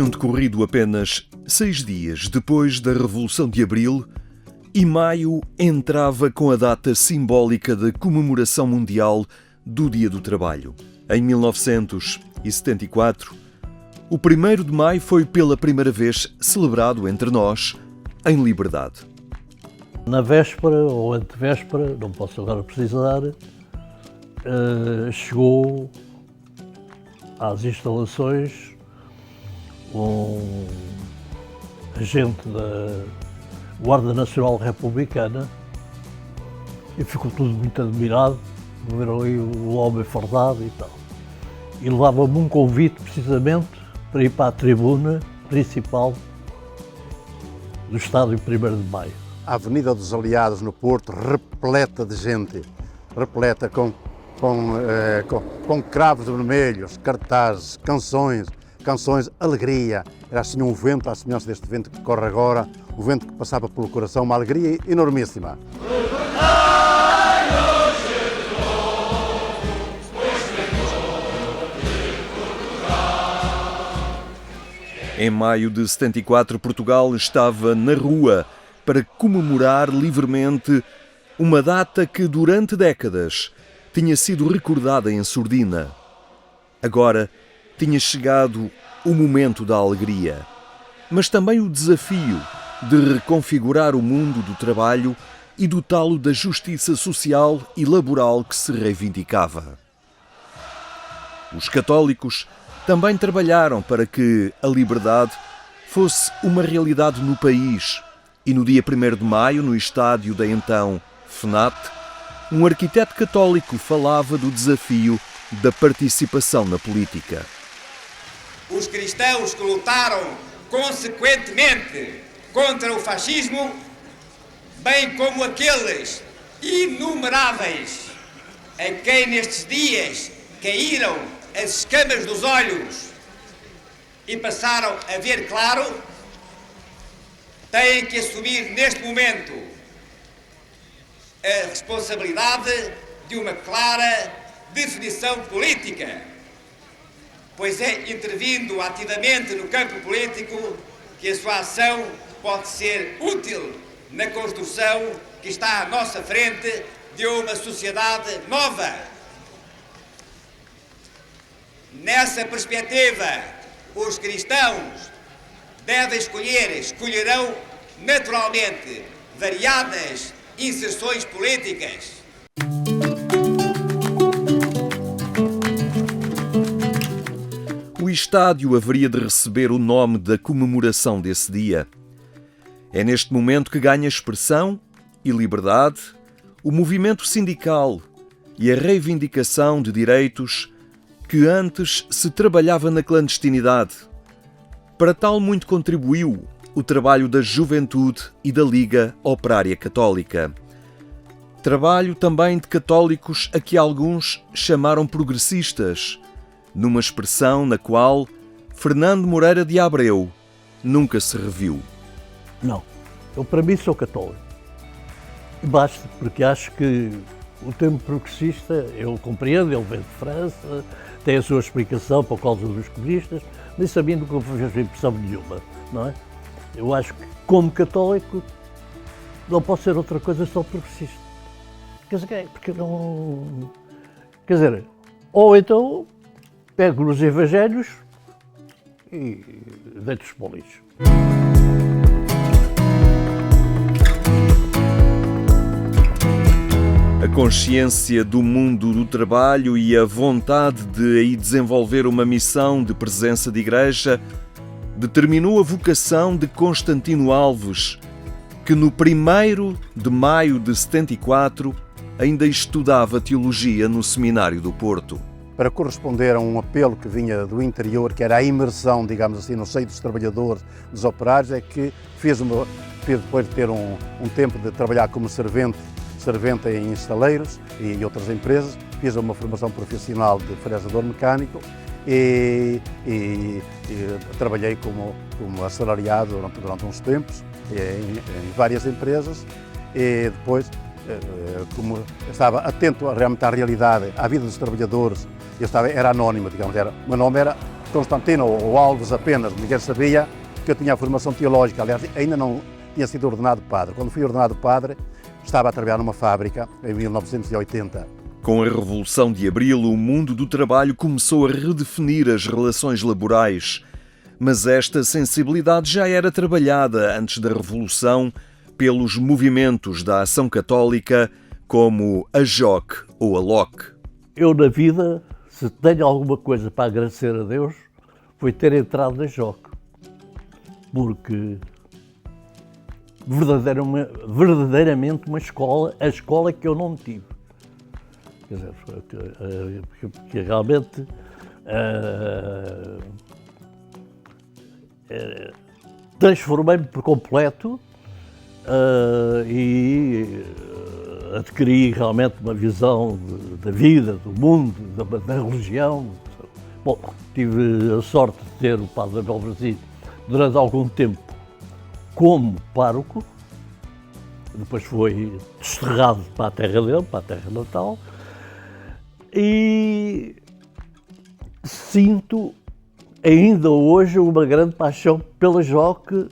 Tinham decorrido apenas 6 dias depois da Revolução de Abril e maio entrava com a data simbólica da comemoração mundial do Dia do Trabalho. Em 1974, o 1º de maio foi pela primeira vez celebrado entre nós, em liberdade. Na véspera ou antevéspera, não posso agora precisar, chegou às instalações um agente da Guarda Nacional Republicana e ficou tudo muito admirado, viram ali o homem fardado e tal. E levava-me um convite precisamente para ir para a tribuna principal do estádio 1º de Maio. A Avenida dos Aliados no Porto, repleta de gente, repleta com cravos vermelhos, cartazes, canções, alegria. Era assim um vento, à semelhança deste vento que corre agora, o vento que passava pelo coração, uma alegria enormíssima. Em maio de 74, Portugal estava na rua para comemorar livremente uma data que durante décadas tinha sido recordada em sordina. Agora tinha chegado o momento da alegria, mas também o desafio de reconfigurar o mundo do trabalho e dotá-lo da justiça social e laboral que se reivindicava. Os católicos também trabalharam para que a liberdade fosse uma realidade no país e no dia 1º de maio, no estádio da então FNAT, um arquiteto católico falava do desafio da participação na política. Os cristãos que lutaram consequentemente contra o fascismo, bem como aqueles inumeráveis a quem nestes dias caíram as escamas dos olhos e passaram a ver claro, têm que assumir neste momento a responsabilidade de uma clara definição política, pois é intervindo ativamente no campo político que a sua ação pode ser útil na construção que está à nossa frente de uma sociedade nova. Nessa perspectiva, os cristãos escolherão naturalmente variadas inserções políticas. O estádio haveria de receber o nome da comemoração desse dia. É neste momento que ganha expressão e liberdade o movimento sindical e a reivindicação de direitos que antes se trabalhava na clandestinidade. Para tal muito contribuiu o trabalho da Juventude e da Liga Operária Católica. Trabalho também de católicos a que alguns chamaram progressistas, numa expressão na qual Fernando Moreira de Abreu nunca se reviu. Não, eu para mim sou católico. E basta, porque acho que o termo progressista, eu compreendo, ele vem de França, tem a sua explicação para causa dos comunistas, nem sabia nunca fez impressão nenhuma, não é? Eu acho que, como católico, não posso ser outra coisa só progressista. Porque não... Quer dizer, ou então pego nos evangelhos e deito-os para o lixo. A consciência do mundo do trabalho e a vontade de aí desenvolver uma missão de presença de igreja determinou a vocação de Constantino Alves, que no 1º de maio de 74 ainda estudava teologia no Seminário do Porto. Para corresponder a um apelo que vinha do interior, que era a imersão, digamos assim, no seio dos trabalhadores, dos operários, é que depois de ter um tempo de trabalhar como servente em estaleiros e outras empresas, fiz uma formação profissional de frezador mecânico e trabalhei como assalariado durante uns tempos em várias empresas e depois, como estava atento realmente à realidade, à vida dos trabalhadores, era anónimo, digamos, o meu nome era Constantino ou Alves apenas, ninguém sabia que eu tinha a formação teológica. Aliás, ainda não tinha sido ordenado padre. Quando fui ordenado padre, estava a trabalhar numa fábrica em 1980. Com a Revolução de Abril, o mundo do trabalho começou a redefinir as relações laborais. Mas esta sensibilidade já era trabalhada antes da Revolução pelos movimentos da Ação Católica, como a JOC ou a LOC. Eu, na vida, se tenho alguma coisa para agradecer a Deus, foi ter entrado na JOC. Porque verdadeiramente uma escola, a escola que eu não tive. Quer dizer, que realmente transformei-me por completo e adquiri realmente uma visão da vida, do mundo, da religião. Bom, tive a sorte de ter o Padre Abel Brasil durante algum tempo como pároco, depois foi desterrado para a terra dele, para a terra natal, e sinto ainda hoje uma grande paixão pela JOC,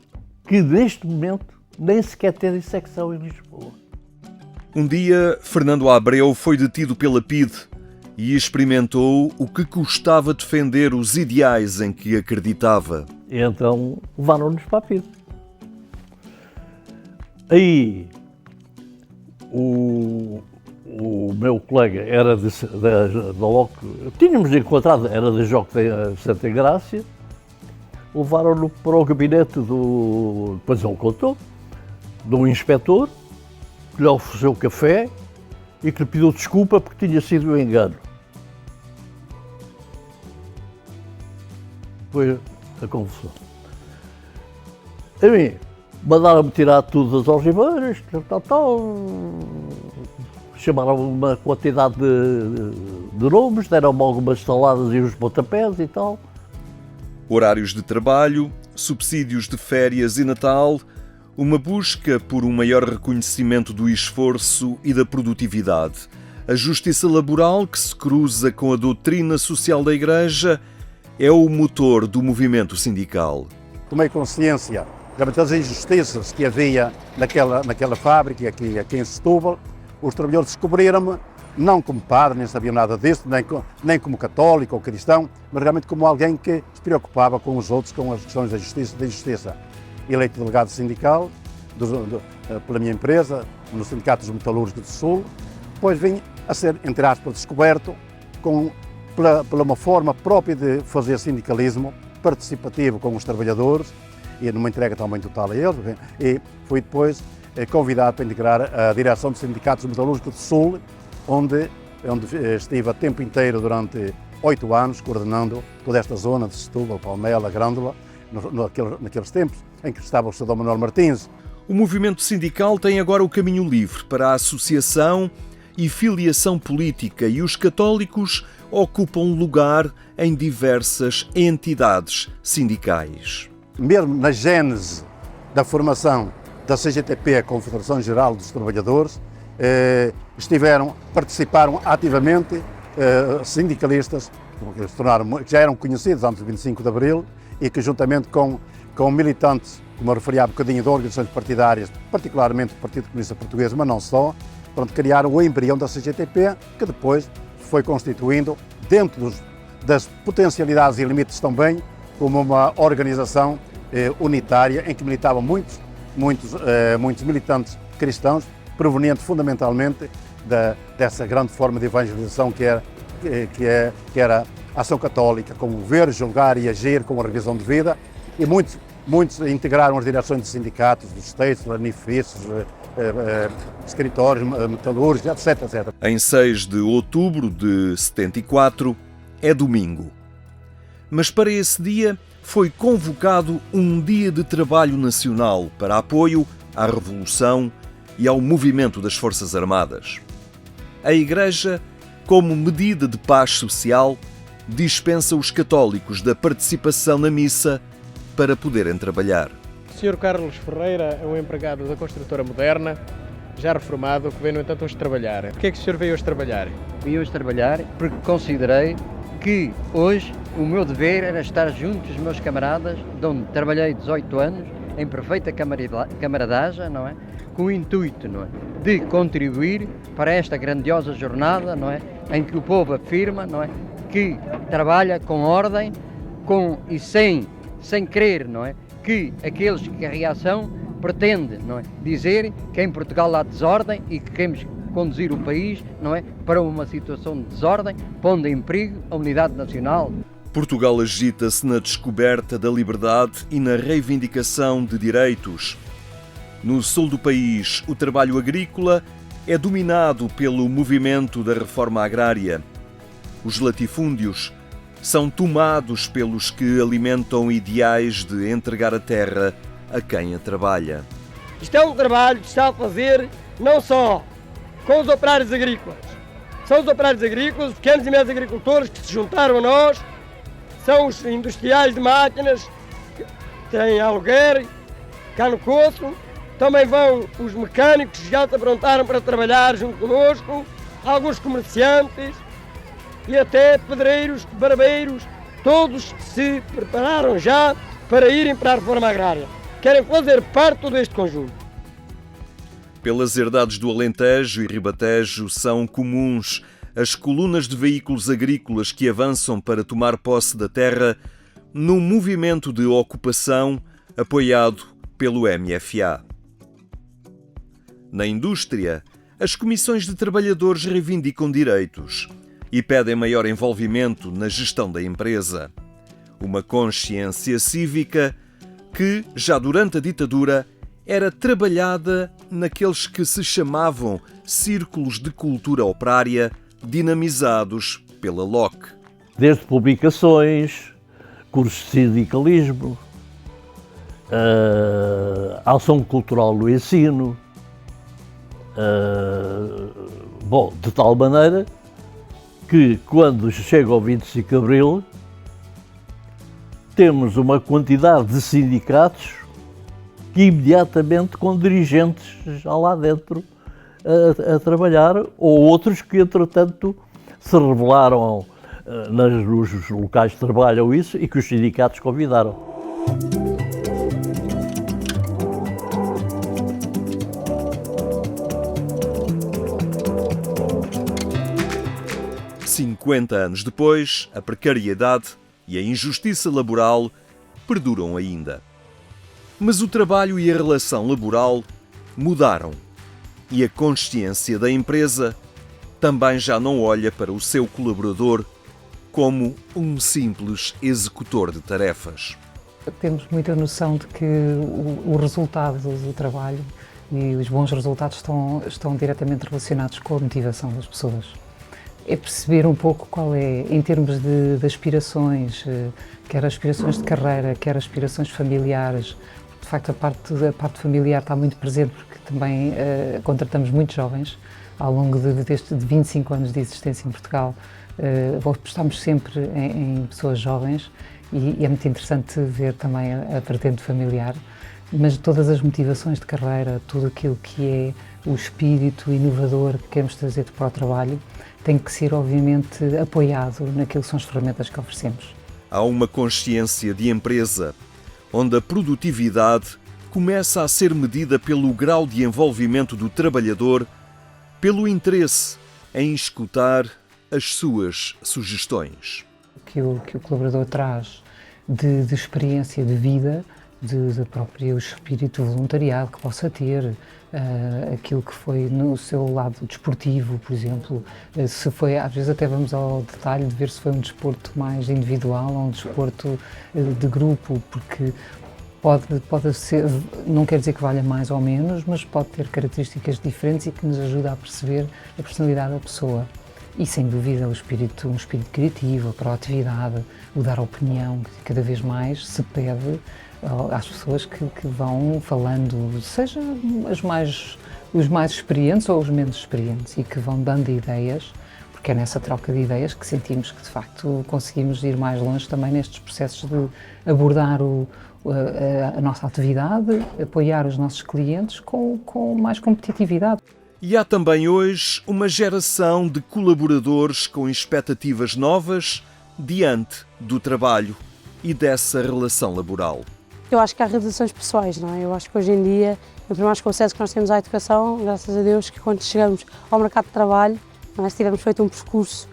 que neste momento nem sequer tem secção em Lisboa. Um dia, Fernando Abreu foi detido pela PIDE e experimentou o que custava defender os ideais em que acreditava. E então levaram-nos para a PIDE. Aí o meu colega era da LOC, tínhamos encontrado, era da JOC de Santa Engrácia, levaram-no para o gabinete depois ele contou, do inspetor, que lhe ofereceu café e que lhe pediu desculpa porque tinha sido um engano. Foi a confusão. A mim, mandaram-me tirar tudo das algibeiras, chamaram-me uma quantidade de nomes, deram-me algumas saladas e uns pontapés e tal. Horários de trabalho, subsídios de férias e Natal, uma busca por um maior reconhecimento do esforço e da produtividade. A justiça laboral, que se cruza com a doutrina social da Igreja, é o motor do movimento sindical. Tomei consciência das injustiças que havia naquela fábrica aqui em Setúbal. Os trabalhadores descobriram-me, não como padre, nem sabiam nada disso, nem como católico ou cristão, mas realmente como alguém que se preocupava com os outros, com as questões da justiça. Eleito delegado sindical pela minha empresa, no Sindicato dos Metalúrgicos do Sul, depois vim a ser, entre aspas, descoberto pela uma forma própria de fazer sindicalismo participativo com os trabalhadores e numa entrega também total a eles, e fui depois convidado para integrar a direção dos Sindicatos Metalúrgicos do Sul, onde estive a tempo inteiro durante 8 anos coordenando toda esta zona de Setúbal, Palmela, Grândola, naqueles tempos em que estava o Sr. Manuel Martins. O movimento sindical tem agora o caminho livre para a associação e filiação política e os católicos ocupam lugar em diversas entidades sindicais. Mesmo na gênese da formação da CGTP, a Confederação Geral dos Trabalhadores, participaram ativamente sindicalistas que já eram conhecidos antes do 25 de Abril e que, juntamente com militantes, como eu referi há bocadinho, de organizações partidárias, particularmente do Partido Comunista Português, mas não só, criaram o embrião da CGTP, que depois foi constituindo, dentro das potencialidades e limites também, como uma organização unitária em que militavam muitos militantes cristãos, provenientes fundamentalmente dessa grande forma de evangelização que era a ação católica, como ver, julgar e agir com a revisão de vida, e muitos integraram as direções de sindicatos, dos textos, lanifícios, escritórios, metalúrgicos, etc. Em 6 de outubro de 74, é domingo. Mas para esse dia foi convocado um dia de trabalho nacional para apoio à Revolução e ao movimento das Forças Armadas. A Igreja, como medida de paz social, dispensa os católicos da participação na missa para poderem trabalhar. O Sr. Carlos Ferreira é um empregado da construtora moderna, já reformado, que veio, no entanto, hoje trabalhar. Por que é que o senhor veio hoje trabalhar? Vim hoje trabalhar porque considerei que hoje o meu dever era estar junto dos meus camaradas, de onde trabalhei 18 anos, em perfeita camaradagem, não é? Com o intuito, não é? De contribuir para esta grandiosa jornada, não é? Em que o povo afirma, não é? Que trabalha com ordem, e sem querer, não é? Que aqueles que a reação pretende, não é? Dizer que em Portugal há desordem e que queremos conduzir o país, não é? Para uma situação de desordem, pondo em perigo a unidade nacional. Portugal agita-se na descoberta da liberdade e na reivindicação de direitos. No sul do país, o trabalho agrícola é dominado pelo movimento da reforma agrária. Os latifúndios são tomados pelos que alimentam ideais de entregar a terra a quem a trabalha. Isto é um trabalho que está a fazer não só com os operários agrícolas. São os operários agrícolas, os pequenos e médios agricultores que se juntaram a nós, são os industriais de máquinas que têm aluguer cá no Coço, também vão os mecânicos que já se aprontaram para trabalhar junto connosco, alguns comerciantes e até pedreiros, barbeiros, todos se prepararam já para irem para a reforma agrária. Querem fazer parte deste conjunto. Pelas herdades do Alentejo e Ribatejo são comuns as colunas de veículos agrícolas que avançam para tomar posse da terra num movimento de ocupação apoiado pelo MFA. Na indústria, as comissões de trabalhadores reivindicam direitos e pedem maior envolvimento na gestão da empresa. Uma consciência cívica que, já durante a ditadura, era trabalhada naqueles que se chamavam círculos de cultura operária, dinamizados pela LOC. Desde publicações, cursos de sindicalismo, ação cultural no ensino, de tal maneira que quando chega ao 25 de Abril temos uma quantidade de sindicatos que imediatamente com dirigentes já lá dentro a trabalhar, ou outros que entretanto se revelaram nos locais de trabalho isso e que os sindicatos convidaram. "50 anos depois, a precariedade e a injustiça laboral perduram ainda. Mas o trabalho e a relação laboral mudaram e a consciência da empresa também já não olha para o seu colaborador como um simples executor de tarefas. Temos muita noção de que o resultado do trabalho e os bons resultados estão diretamente relacionados com a motivação das pessoas. É perceber um pouco qual é, em termos de aspirações, quer aspirações de carreira, quer aspirações familiares. De facto, a parte familiar está muito presente porque também contratamos muitos jovens ao longo de 25 anos de existência em Portugal. Apostamos sempre em pessoas jovens e é muito interessante ver também a vertente familiar, mas todas as motivações de carreira, tudo aquilo que é o espírito inovador que queremos trazer para o trabalho, tem que ser obviamente apoiado naquilo que são as ferramentas que oferecemos. Há uma consciência de empresa, onde a produtividade começa a ser medida pelo grau de envolvimento do trabalhador, pelo interesse em escutar as suas sugestões. Que o colaborador traz de experiência de vida, de próprio espírito voluntariado que possa ter, aquilo que foi no seu lado desportivo, por exemplo, se foi, às vezes até vamos ao detalhe de ver se foi um desporto mais individual ou um desporto de grupo, porque pode ser, não quer dizer que valha mais ou menos, mas pode ter características diferentes e que nos ajuda a perceber a personalidade da pessoa. E sem dúvida um espírito criativo, a proatividade, o dar opinião, que cada vez mais se pede às pessoas que vão falando, seja os mais experientes ou os menos experientes, e que vão dando ideias, porque é nessa troca de ideias que sentimos que de facto conseguimos ir mais longe também nestes processos de abordar a nossa atividade, apoiar os nossos clientes com mais competitividade. E há também hoje uma geração de colaboradores com expectativas novas diante do trabalho e dessa relação laboral. Eu acho que há realizações pessoais, não é? Eu acho que hoje em dia, o primeiro acesso que nós temos à educação, graças a Deus, que quando chegamos ao mercado de trabalho, não é? Se tivermos feito um percurso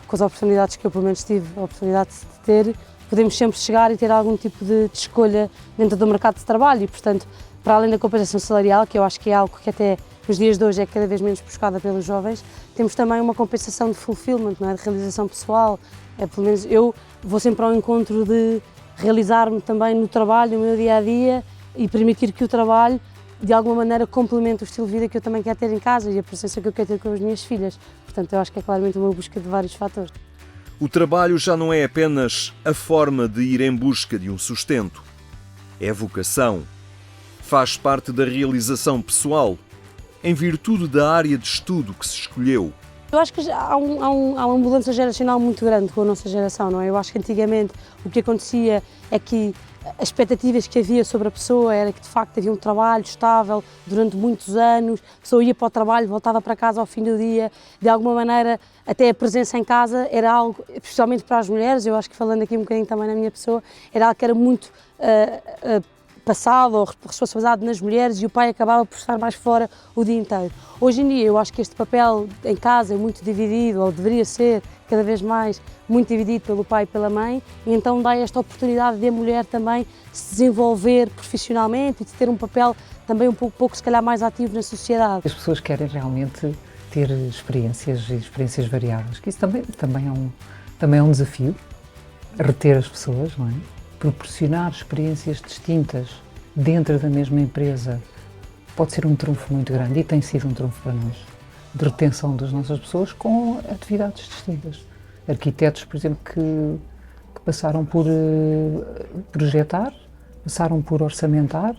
com as oportunidades que eu pelo menos tive a oportunidade de ter, podemos sempre chegar e ter algum tipo de escolha dentro do mercado de trabalho e, portanto, para além da compensação salarial, que eu acho que é algo que até nos dias de hoje é cada vez menos buscada pelos jovens, temos também uma compensação de fulfillment, não é? De realização pessoal. Pelo menos eu vou sempre ao encontro de realizar-me também no trabalho, no meu dia-a-dia e permitir que o trabalho, de alguma maneira, complemente o estilo de vida que eu também quero ter em casa e a presença que eu quero ter com as minhas filhas. Portanto, eu acho que é claramente uma busca de vários fatores. O trabalho já não é apenas a forma de ir em busca de um sustento. É vocação. Faz parte da realização pessoal, em virtude da área de estudo que se escolheu. Eu acho que há uma mudança geracional muito grande com a nossa geração, não é? Eu acho que antigamente o que acontecia é que as expectativas que havia sobre a pessoa era que de facto havia um trabalho estável durante muitos anos, a pessoa ia para o trabalho, voltava para casa ao fim do dia, de alguma maneira até a presença em casa era algo, especialmente para as mulheres, eu acho que falando aqui um bocadinho também na minha pessoa, era algo que era muito passado ou responsabilizado nas mulheres e o pai acabava por estar mais fora o dia inteiro. Hoje em dia eu acho que este papel em casa é muito dividido, ou deveria ser cada vez mais muito dividido pelo pai e pela mãe, e então dá esta oportunidade de a mulher também se desenvolver profissionalmente e de ter um papel também um pouco se calhar mais ativo na sociedade. As pessoas querem realmente ter experiências variadas, que isso também é um desafio, reter as pessoas, não é? Proporcionar experiências distintas dentro da mesma empresa pode ser um trunfo muito grande e tem sido um trunfo para nós, de retenção das nossas pessoas com atividades distintas. Arquitetos, por exemplo, que passaram por projetar, passaram por orçamentar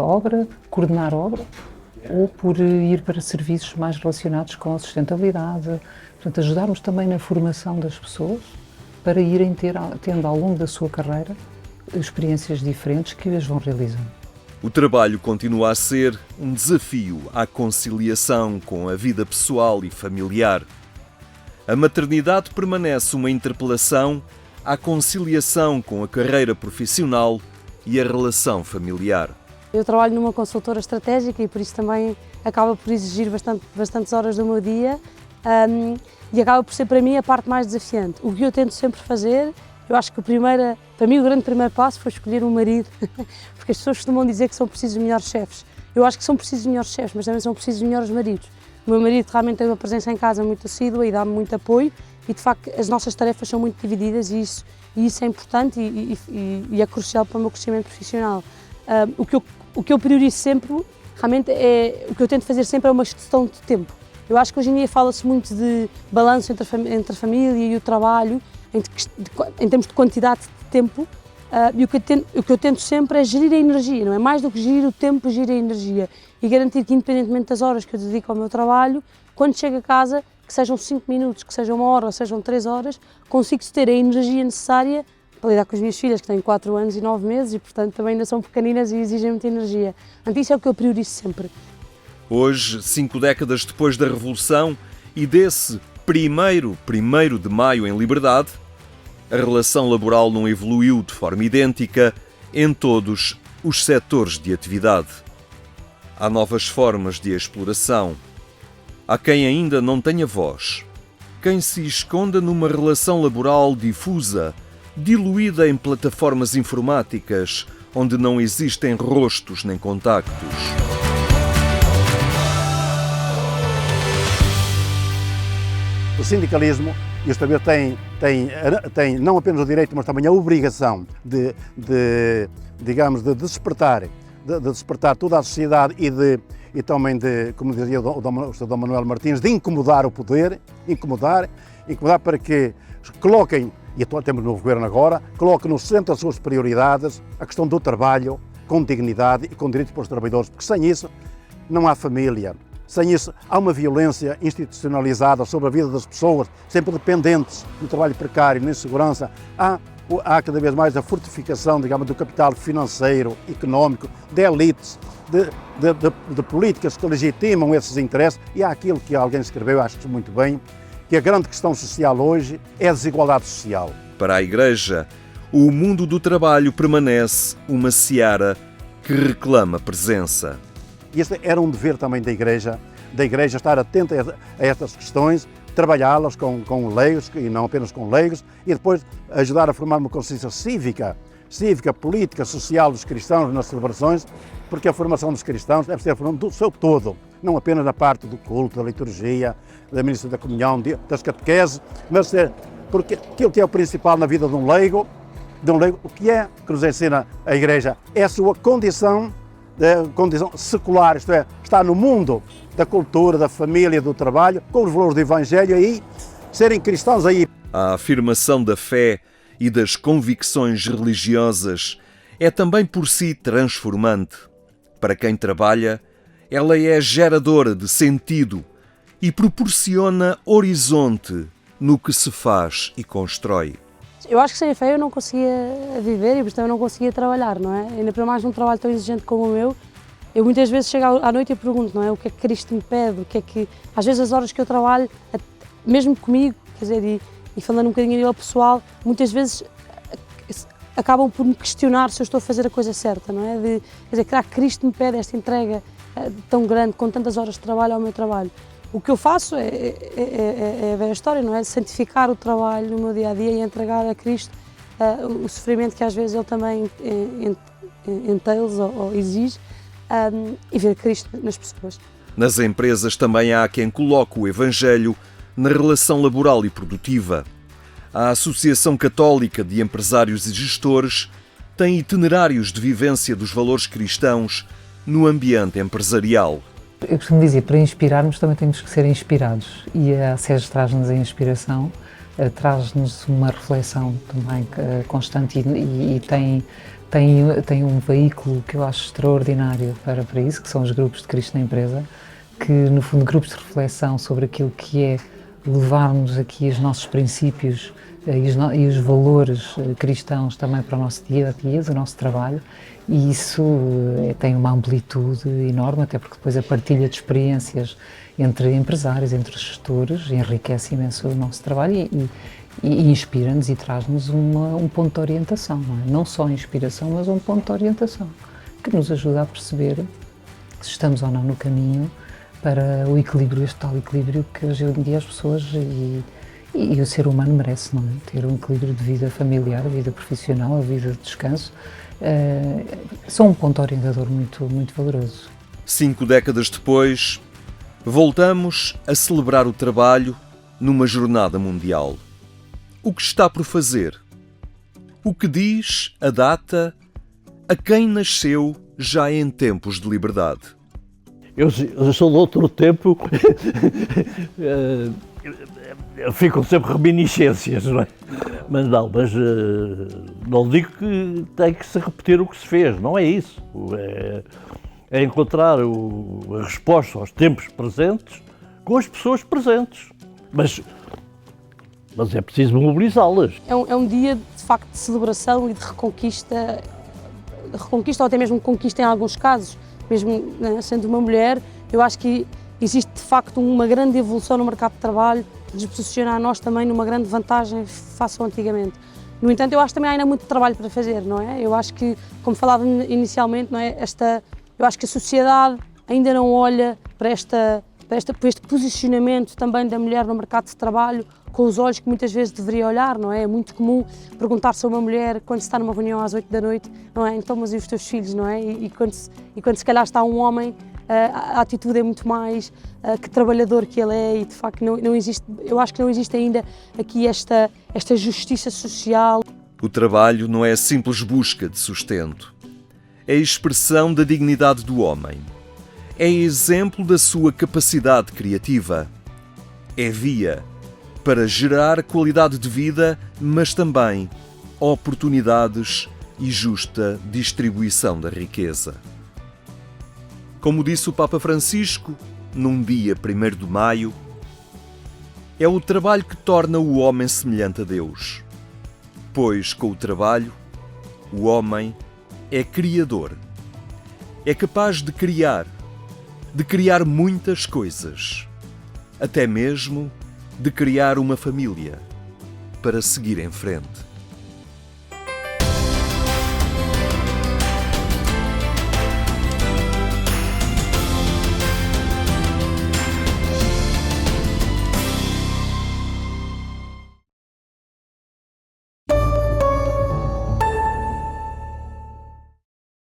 obra, coordenar obra, ou por ir para serviços mais relacionados com a sustentabilidade. Portanto, ajudarmos também na formação das pessoas para irem tendo ao longo da sua carreira experiências diferentes que as vão realizando. O trabalho continua a ser um desafio à conciliação com a vida pessoal e familiar. A maternidade permanece uma interpelação à conciliação com a carreira profissional e a relação familiar. Eu trabalho numa consultora estratégica e por isso também acaba por exigir bastantes horas do meu dia e acaba por ser para mim a parte mais desafiante. O que eu tento sempre fazer, eu acho que para mim o grande primeiro passo foi escolher um marido, porque as pessoas costumam dizer que são precisos melhores chefes. Eu acho que são precisos melhores chefes, mas também são precisos melhores maridos. O meu marido realmente tem uma presença em casa muito assídua e dá-me muito apoio e de facto as nossas tarefas são muito divididas e isso é importante e é crucial para o meu crescimento profissional. O que eu priorizo sempre, realmente, o que eu tento fazer sempre é uma gestão de tempo. Eu acho que hoje em dia fala-se muito de balanço entre a família e o trabalho, em termos de quantidade de tempo, e o que eu tento sempre é gerir a energia, não é? Mais do que gerir o tempo, gerir a energia e garantir que, independentemente das horas que eu dedico ao meu trabalho, quando chego a casa, que sejam 5 minutos, que sejam 1 hora ou sejam 3 horas, consigo ter a energia necessária para lidar com as minhas filhas, que têm 4 anos e 9 meses e, portanto, também ainda são pequeninas e exigem muita energia. Portanto, isso é o que eu priorizo sempre. Hoje, 5 décadas depois da Revolução e desse 1º de Maio em liberdade, a relação laboral não evoluiu de forma idêntica em todos os setores de atividade. Há novas formas de exploração. Há quem ainda não tenha voz. Quem se esconda numa relação laboral difusa, diluída em plataformas informáticas, onde não existem rostos nem contactos. O sindicalismo, isto também tem não apenas o direito, mas também a obrigação de despertar toda a sociedade e também de, como dizia o Dr. Manuel Martins, de incomodar o poder, incomodar para que coloquem, e temos um novo governo agora, coloquem no centro das suas prioridades a questão do trabalho com dignidade e com direitos para os trabalhadores, porque sem isso não há família. Sem isso, há uma violência institucionalizada sobre a vida das pessoas, sempre dependentes do trabalho precário, na insegurança. Há cada vez mais a fortificação, digamos, do capital financeiro, económico, de elites, de políticas que legitimam esses interesses. E há aquilo que alguém escreveu, acho que muito bem, que a grande questão social hoje é a desigualdade social. Para a Igreja, o mundo do trabalho permanece uma seara que reclama presença. E este era um dever também da Igreja estar atenta a estas questões, trabalhá-las com leigos e não apenas com leigos, e depois ajudar a formar uma consciência cívica, política, social dos cristãos nas celebrações, porque a formação dos cristãos deve ser a formação do seu todo, não apenas na parte do culto, da liturgia, da ministra da comunhão, das catequeses, mas porque aquilo que é o principal na vida de um leigo, o que nos ensina a Igreja é a sua condição secular, isto é, está no mundo da cultura, da família, do trabalho, com os valores do Evangelho, e serem cristãos aí. A afirmação da fé e das convicções religiosas é também por si transformante. Para quem trabalha, ela é geradora de sentido e proporciona horizonte no que se faz e constrói. Eu acho que sem a fé eu não conseguia viver e, portanto, eu não conseguia trabalhar, não é? Ainda para mais num trabalho tão exigente como o meu, eu muitas vezes chego à noite e pergunto, não é? O que é que Cristo me pede? O que é que... Às vezes as horas que eu trabalho, mesmo comigo, quer dizer, e falando um bocadinho a nível pessoal, muitas vezes acabam por me questionar se eu estou a fazer a coisa certa, não é? Quer dizer, será que Cristo me pede esta entrega tão grande, com tantas horas de trabalho ao meu trabalho? O que eu faço é ver a história, não é? Santificar o trabalho no meu dia-a-dia e entregar a Cristo o sofrimento que às vezes Ele também entaila ou exige, e ver Cristo nas pessoas. Nas empresas também há quem coloque o Evangelho na relação laboral e produtiva. A Associação Católica de Empresários e Gestores tem itinerários de vivência dos valores cristãos no ambiente empresarial. Eu costumo dizer, para inspirarmos também temos que ser inspirados, e a SES traz-nos a inspiração, traz-nos uma reflexão também constante e tem um veículo que eu acho extraordinário para isso, que são os grupos de Cristo na Empresa, que no fundo grupos de reflexão sobre aquilo que é levarmos aqui os nossos princípios e os valores cristãos também para o nosso dia-a-dia, do nosso trabalho, e isso tem uma amplitude enorme, até porque depois a partilha de experiências entre empresários, entre gestores, enriquece imenso o nosso trabalho e inspira-nos e traz-nos um ponto de orientação, não é? Não só inspiração, mas um ponto de orientação, que nos ajuda a perceber se estamos ou não no caminho para o equilíbrio, este tal equilíbrio que hoje em dia as pessoas e o ser humano merece, não é? Ter um equilíbrio de vida familiar, vida profissional, a vida de descanso, são um ponto orientador muito, muito valoroso. 5 décadas depois, voltamos a celebrar o trabalho numa jornada mundial. O que está por fazer? O que diz a data a quem nasceu já em tempos de liberdade? Eu sou de outro tempo, ficam sempre reminiscências, não é? Mas não digo que tem que se repetir o que se fez, não é isso. É encontrar a resposta aos tempos presentes com as pessoas presentes. Mas é preciso mobilizá-las. É um dia, de facto, de celebração e de reconquista ou até mesmo conquista em alguns casos. Mesmo sendo uma mulher, eu acho que existe de facto uma grande evolução no mercado de trabalho, que nos posiciona a nós também numa grande vantagem face ao antigamente. No entanto, eu acho que também há ainda muito trabalho para fazer, não é? Eu acho que, como falava inicialmente, não é? Eu acho que a sociedade ainda não olha para este posicionamento também da mulher no mercado de trabalho com os olhos que muitas vezes deveria olhar, não é? É muito comum perguntar-se a uma mulher quando se está numa reunião às 8 da noite, não é? Então, mas e os teus filhos, não é? E quando se calhar está um homem, a atitude é muito mais que trabalhador que ele é, e de facto não existe, eu acho que não existe ainda aqui esta justiça social. O trabalho não é simples busca de sustento. É expressão da dignidade do homem. É exemplo da sua capacidade criativa. É via para gerar qualidade de vida, mas também oportunidades e justa distribuição da riqueza. Como disse o Papa Francisco, num dia 1º de maio, é o trabalho que torna o homem semelhante a Deus, pois com o trabalho o homem é criador, é capaz de criar muitas coisas, até mesmo de criar uma família para seguir em frente.